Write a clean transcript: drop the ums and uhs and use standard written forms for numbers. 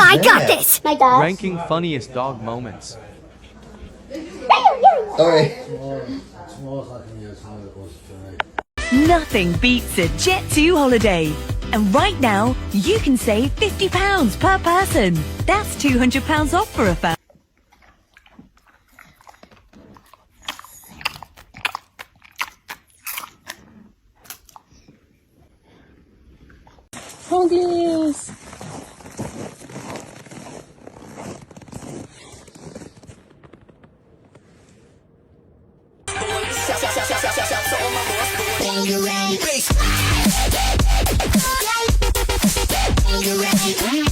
I got this! My dad. Ranking funniest dog moments. Alright. Nothing beats a Jet2 holiday. And right now, you can save £50 per person. That's £200 off for a family. Huggies! Are you ready?